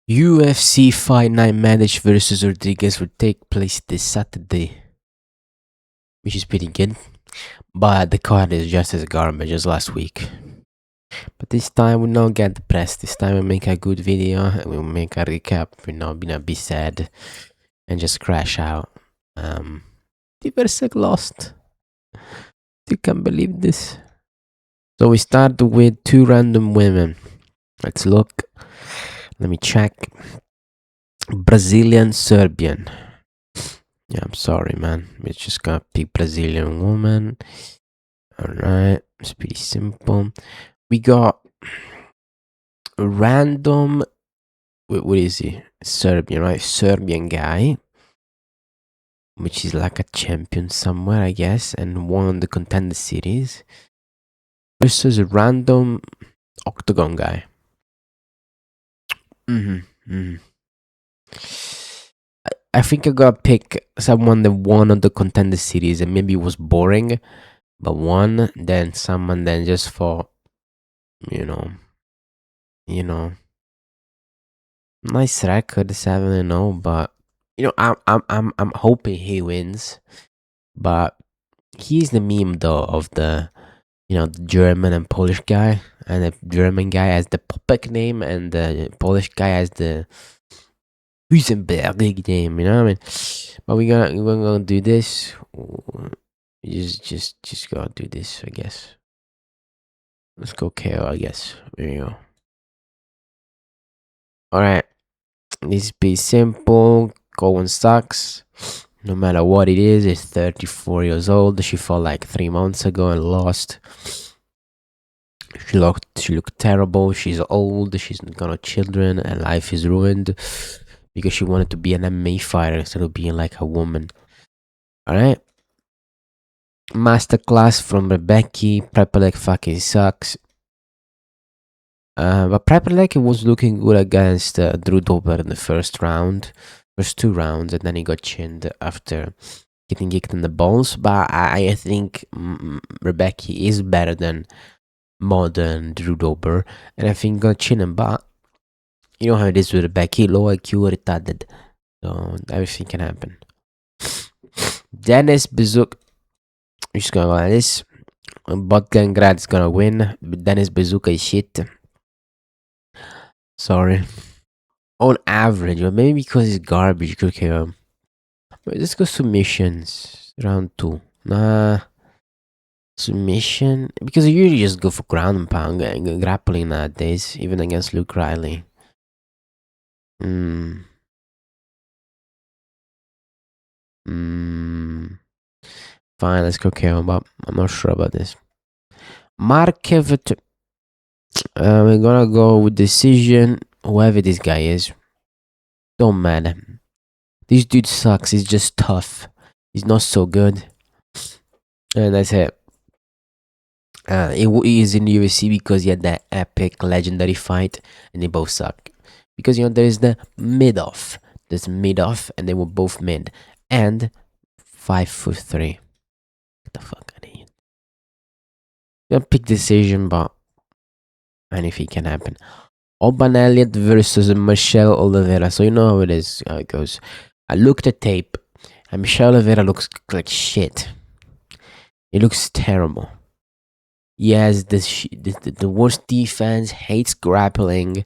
UFC Fight Night Manage versus Rodriguez will take place this Saturday, which is pretty good. But the card is just as garbage as last week. But this time we don't get depressed. This time we make a good video and we'll make a recap. We're not gonna be sad and just crash out. Diversek lost. You can't believe this. So we start with two random women. Let's look. Let me check. Brazilian, Serbian. Yeah, I'm sorry, man. We're just gonna pick Brazilian woman. Alright, it's pretty simple. We got a random. What is he? Serbian, right? Serbian guy, which is like a champion somewhere, I guess, and won the contender series. Versus a random octagon guy. I think I gotta pick someone that won on the contender series and maybe it was boring, but won. Then someone then just for, you know, nice record, 7-0. But I'm hoping he wins. But he's the meme though of the, the German and Polish guy, and the German guy has the Poppeck name, and the Polish guy has the Huizenberg name. You know what I mean? But we're gonna do this. Just gotta do this, I guess. Let's go KO, I guess. There you go. Alright. This is pretty simple. Cowan sucks. No matter what it is, it's 34 years old. She fought like 3 months ago and lost. She looked terrible. She's old. She's not got no children, and life is ruined because she wanted to be an MMA fighter instead of being like a woman. Alright. Masterclass from Rębecki. Prepolec fucking sucks. But Prepolec was looking good against Ľudovít in the first 2 rounds, and then he got chinned after getting kicked in the balls. But I think Rębecki is better than modern Ľudovít, and I think got chinned him. But you know how it is with Rębecki, low IQ, retarded, so everything can happen. Dennis Buzukja, we're just gonna go like this. Bogdan Grad is gonna win, but Dennis Buzukja is shit. Sorry. On average, or maybe because it's garbage, okay. Let's go submissions. Round 2. Nah. Submission. Because I usually just go for ground and pound and grappling nowadays, even against Luke Riley. Fine, let's go KO, but I'm not sure about this. Markev. We're gonna go with decision. Whoever this guy is, don't matter. This dude sucks. He's just tough. He's not so good, and that's it. He is in the UFC because he had that epic, legendary fight, and they both suck. Because there is the mid-off. There's mid-off, and they were both mid, and 5'3". Get the fuck out of here. Gonna pick decision, but anything can happen. Oban Elliott versus Michelle Oliveira. So you know how it is, how it goes. I looked at tape, and Michelle Oliveira looks like shit. He looks terrible. He has the worst defense, hates grappling,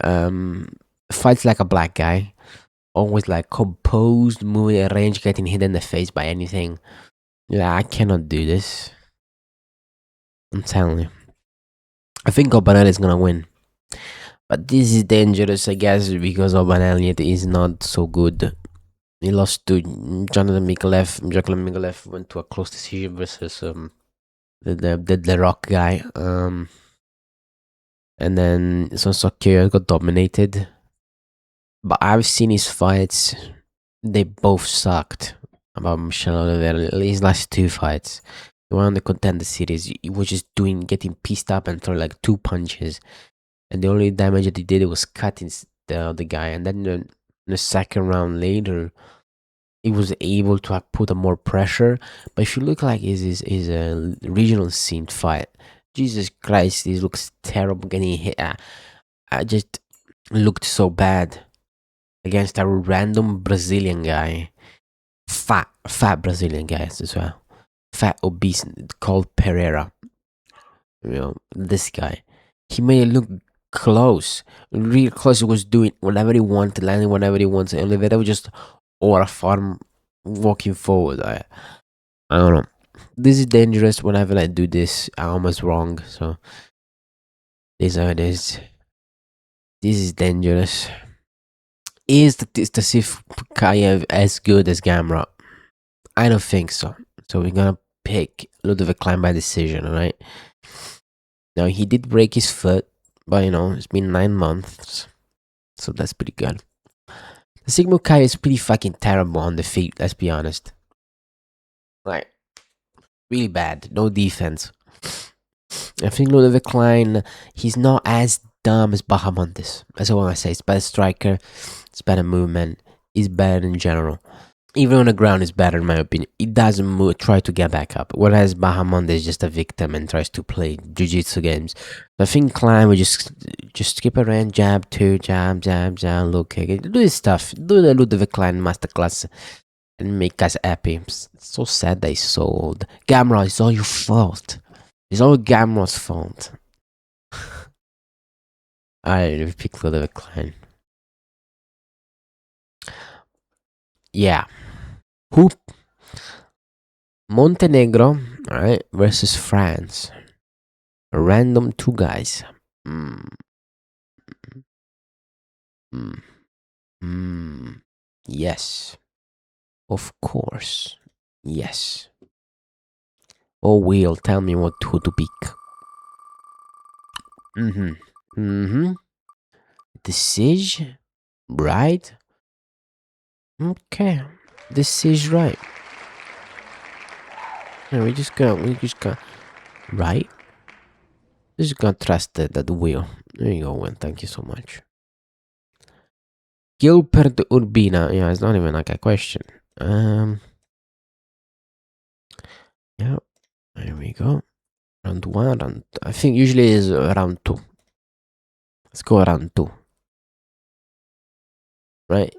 fights like a black guy, always like composed, moving at range, getting hit in the face by anything. Yeah, I cannot do this. I'm telling you. I think Oban Elliott is gonna win. But this is dangerous, I guess, because Oban Elliott is not so good. He lost to Jonathan Mikolev. Jonathan Mikolev went to a close decision versus the Rock guy. And then Sonsokyo got dominated. But I've seen his fights. They both sucked. About Michelle Oliveira, his last 2 fights. He won the contender series. He was just getting pissed up and throwing like 2 punches. And the only damage that he did was cutting the guy. And then in the second round later, he was able to put more pressure. But if you look like his a regional scene fight, Jesus Christ, he looks terrible getting hit. looked so bad against a random Brazilian guy. Fat Brazilian guy as well. Fat, obese, called Pereira. This guy. He made it look close. Real close. He was doing whatever he wanted, landing whatever he wanted. Oliveira was just or a farm walking forward. I don't know. This is dangerous. Whenever I do this, I'm almost wrong. So this is how it is. This is dangerous. Is the Musayev as good as Gamrot? I don't think so. So we're gonna pick Ľudovít Klein by decision, alright? Now he did break his foot, but it's been 9 months. So that's pretty good. The Sigmund Kai is pretty fucking terrible on the feet, let's be honest. Like, really bad. No defense. I think Ľudovít Klein, he's not as dumb as Bahamontes. That's all I say. He's better striker, it's better movement, he's better in general. Even on the ground is better in my opinion. He doesn't try to get back up. Whereas Bahamontes is just a victim and tries to play jiu-jitsu games. I think Klein would just skip around, jab, jab, low kick. Do this stuff. Do the Ľudovít Klein masterclass and make us happy. It's so sad that he's so old. Gamrot, it's all your fault. It's all Gamrot's fault. Alright, we pick Ľudovít Klein. Yeah. Who? Montenegro, alright, versus France. Random 2 guys. Yes. Of course. Yes. Oh, Will, tell me who to pick. The Siege, right? Okay, this is right. Yeah, we just got right. Just gonna trust that wheel. There you go, Will. Thank you so much. Gilbert Urbina. Yeah, it's not even like a question. Yeah, there we go. Round 1, I think usually is round 2. Let's go round 2. Right?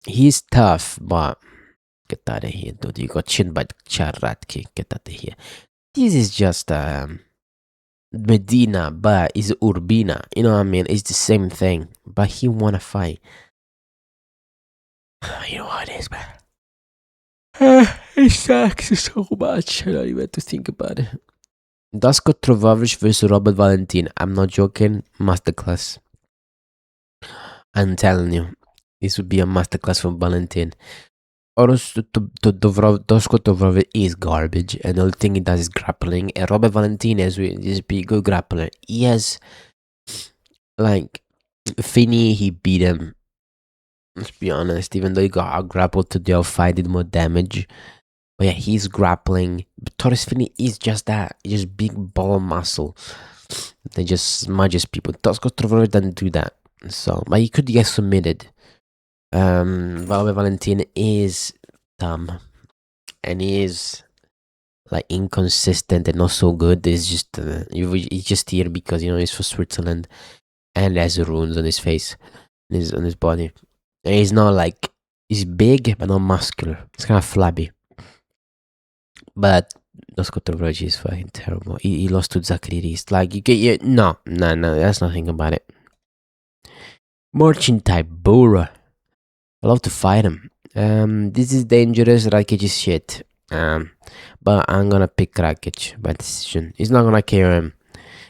He's tough, but get out of here, dude. You got chin by Charratki. Get out of here. This is just Medina, but it's Urbina. You know what I mean? It's the same thing. But he wanna fight. You know what it is, man. It sucks so much. I don't even have to think about it. Dasko Trovavic versus Robert Valentin. I'm not joking. Masterclass. I'm telling you. This would be a masterclass from Valentin. Dasko Trovavic is garbage, and the only thing he does is grappling. And Robert Valentin is a pretty good grappler. He has, like, Finney, he beat him. Let's be honest, even though he got out grappled to the fight, did more damage. But yeah, he's grappling. But Torres Finney is just that. He's just big ball muscle. They just smudges people. Dasko Trovavic doesn't do that. So, but he could get submitted. Robert Valentin is dumb. And he is, like, inconsistent and not so good. He's just he's just here because he's for Switzerland, and he has runes on his face, on his body. And he's not like, he's big but not muscular. It's kind of flabby. But Dasko Trovavic is fucking terrible. He lost to Zachary Reist. Like, you get no. That's nothing about it. Marcin Tybura. I love to fight him. This is dangerous. Rakic is shit. But I'm gonna pick Rakic by decision. He's not gonna KO him.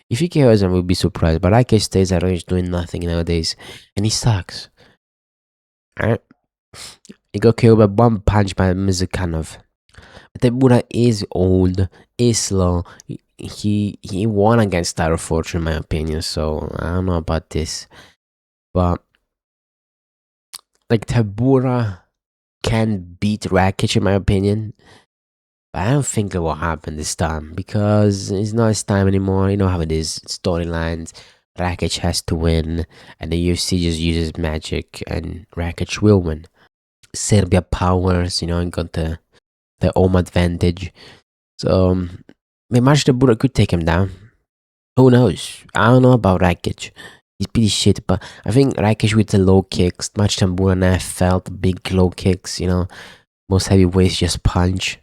If he KOs him, we'll be surprised. But Rakic stays at range doing nothing nowadays, and he sucks. Alright, he got killed by 1 punch by Mizukhanov. Tybura is old, is slow. He won against Star of Fortune, in my opinion. So I don't know about this, but like, Tybura can beat Rakic, in my opinion. But I don't think it will happen this time, because it's not his time anymore. You know how it is. Storylines. Rakic has to win, and the UFC just uses magic, and Rakic will win. Serbia powers, and got the home advantage. So Marcin Tybura could take him down. Who knows? I don't know about Rakic. He's pretty shit, but I think Rakic with the low kicks, much Tambura and I felt big low kicks, most heavyweights just punch.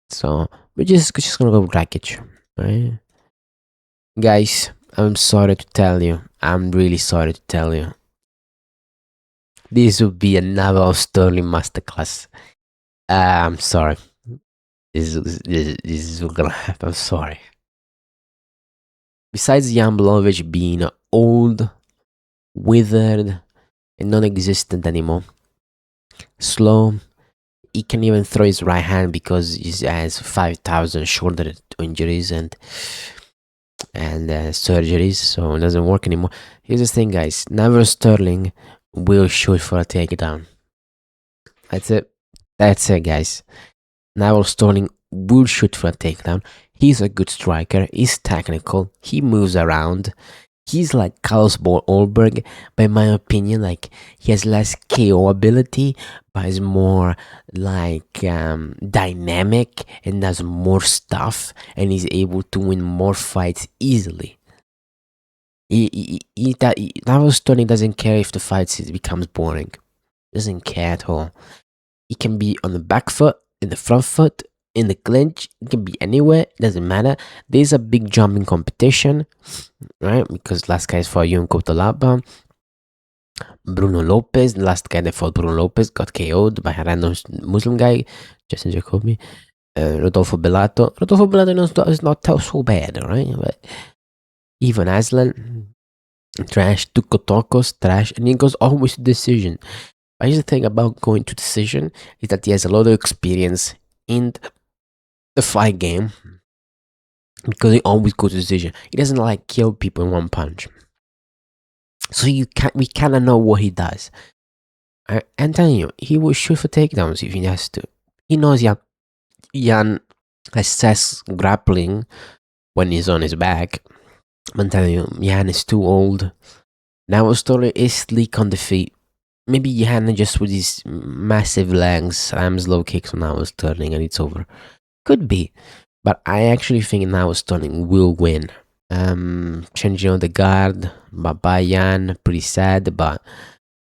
So we're just gonna go with Rakic, right? Guys, I'm sorry to tell you. I'm really sorry to tell you. This would be another Sterling masterclass. I'm sorry. This is what's gonna happen. I'm sorry. Besides Jan Blachowicz being old, withered, and non-existent anymore, slow, he can't even throw his right hand because he has 5,000 shoulder injuries and surgeries, so it doesn't work anymore. Here's the thing, guys. Never Sterling will shoot for a takedown. That's it, guys. Never Sterling will shoot for a takedown. He's a good striker. He's technical. He moves around. He's like Carlos Ulberg, but in my opinion, like he has less KO ability, but is more like dynamic and does more stuff, and he's able to win more fights easily. Naval Sterling doesn't care if the fight becomes boring. Doesn't care at all. He can be on the back foot, in the front foot, in the clinch. It can be anywhere. Doesn't matter. There's a big jumping competition, right? Because last guy fought Yun Kotolaba. Bruno Lopez, the last guy that fought Bruno Lopez, got KO'd by a random Muslim guy, Justin Jacoby. Rodolfo Bellato. Rodolfo Bellato is not so bad, right? But Ivan Aslan, trash. Tuko Tokos, trash. And he goes always to decision. But here's the thing about going to decision is that he has a lot of experience in the fight game because he always goes to decision. He doesn't like kill people in one punch. So we kind of know what he does. I'm telling you, he will shoot for takedowns if he has to. He knows Jan assess grappling when he's on his back. I'm telling you, Jan is too old. Now Story is sleek on the feet. Maybe Jan just with his massive legs slams low kicks when I was turning and it's over. Could be. But I actually think now Sterling will win. Changing on the guard, bye Jan, pretty sad, but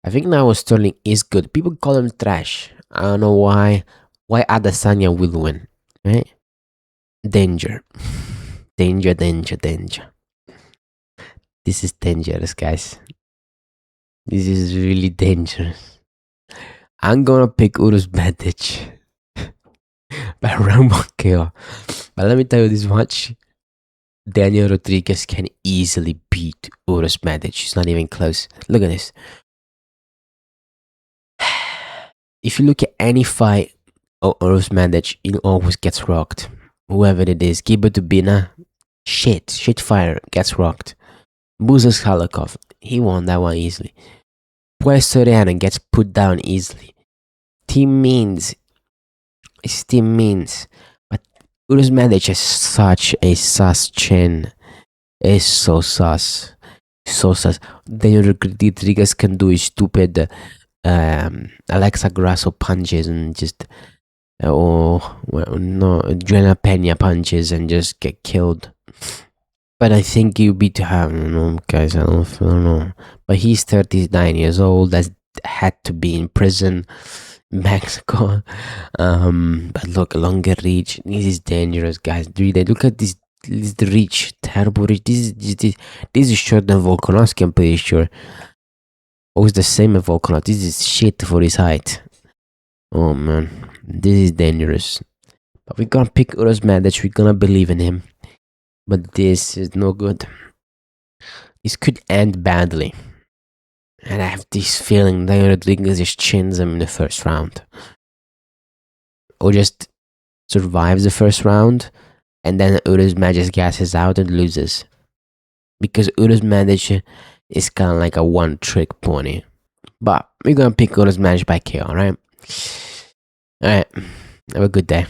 I think now Sterling is good. People call him trash. I don't know why. Why Adesanya will win, right? Danger. Danger. This is dangerous, guys. This is really dangerous. I'm gonna pick Urus Medic by round one KO. But let me tell you this much. Daniel Rodriguez can easily beat Urus Medic. It's not even close. Look at this. If you look at any fight of Urus Medic, it always gets rocked. Whoever it is. Gilbert Urbina, shit fire, gets rocked. Buzukja Halakov, he won that one easily. Puerto Rico gets put down easily. Team means. But Urus Medic is such a sus chin. It's so sus. Daniel Rodriguez can do his stupid Alexa Grasso punches and just Joanna Pena punches and just get killed. But I think you beat I don't know, guys. I don't know. But he's 39 years old. That's had to be in prison, Mexico. But look, longer reach. This is dangerous, guys. Really, look at this. This is the reach, terrible reach. This is shorter than Volkanovski. I'm pretty sure. Oh, it's the same as Volkanovski. This is shit for his height. Oh man, this is dangerous. But we're gonna pick Urus Medic. We're gonna believe in him. But this is no good. This could end badly. And I have this feeling that Rodriguez just chins him in the first round. Or just survives the first round. And then Urus Medic gasses out and loses. Because Urus Medic is kind of like a one-trick pony. But we're going to pick Urus Medic by KO, alright? Alright. Have a good day.